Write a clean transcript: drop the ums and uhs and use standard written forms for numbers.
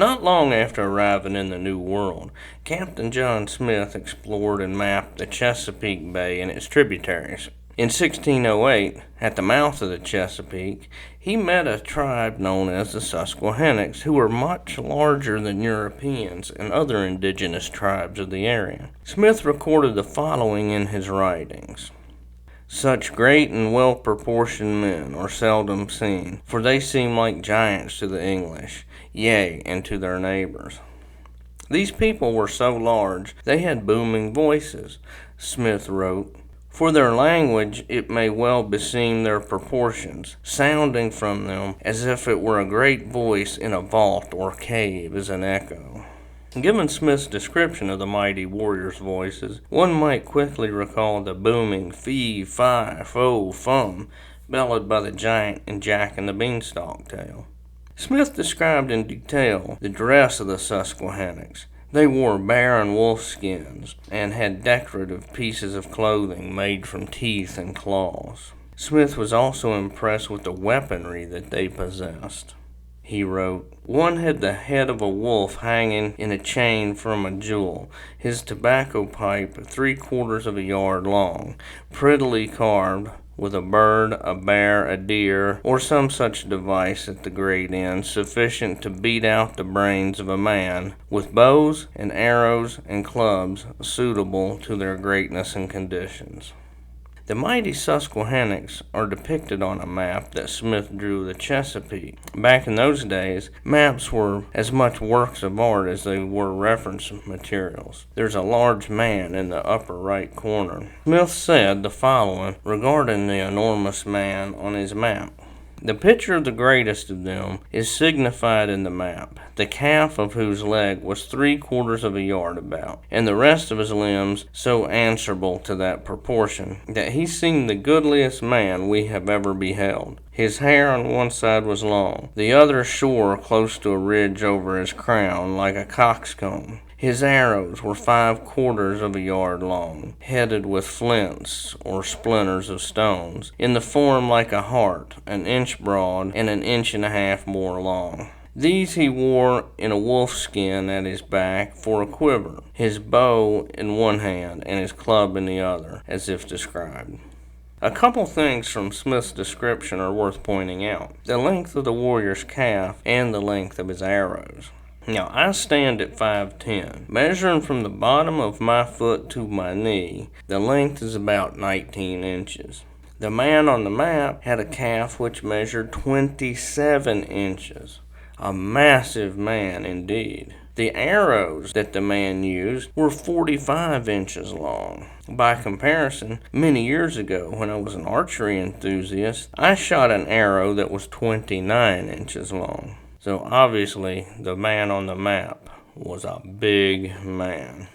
Not long after arriving in the New World, Captain John Smith explored and mapped the Chesapeake Bay and its tributaries. In 1608, at the mouth of the Chesapeake, he met a tribe known as the Susquehannocks, who were much larger than Europeans and other indigenous tribes of the area. Smith recorded the following in his writings. Such great and well-proportioned men are seldom seen, for they seem like giants to the English, yea, and to their neighbors. These people were so large they had booming voices, Smith wrote. For their language it may well beseem their proportions, sounding from them as if it were a great voice in a vault or cave as an echo. Given Smith's description of the mighty warriors' voices, one might quickly recall the booming fee, fi, fo, fum bellowed by the giant in Jack and the Beanstalk tale. Smith described in detail the dress of the Susquehannocks. They wore bear and wolf skins and had decorative pieces of clothing made from teeth and claws. Smith was also impressed with the weaponry that they possessed. He wrote, one had the head of a wolf hanging in a chain from a jewel, his tobacco pipe 3/4 of a yard long, prettily carved, with a bird, a bear, a deer, or some such device at the great end, sufficient to beat out the brains of a man, with bows and arrows and clubs suitable to their greatness and conditions. The mighty Susquehannocks are depicted on a map that Smith drew of the Chesapeake. Back in those days, maps were as much works of art as they were reference materials. There's a large man in the upper right corner. Smith said the following regarding the enormous man on his map. The picture of the greatest of them is signified in the map, the calf of whose leg was 3/4 of a yard about, and the rest of his limbs so answerable to that proportion, that he seemed the goodliest man we have ever beheld. His hair on one side was long, the other shore close to a ridge over his crown, like a coxcomb. His arrows were 5/4 of a yard long, headed with flints or splinters of stones, in the form like a heart, an inch broad and an inch and a half more long. These he wore in a wolf skin at his back for a quiver, his bow in one hand and his club in the other, as if described. A couple things from Smith's description are worth pointing out: the length of the warrior's calf and the length of his arrows. Now, I stand at 5'10". Measuring from the bottom of my foot to my knee, the length is about 19 inches. The man on the map had a calf which measured 27 inches. A massive man indeed. The arrows that the man used were 45 inches long. By comparison, many years ago, when I was an archery enthusiast, I shot an arrow that was 29 inches long. So obviously, the man on the map was a big man.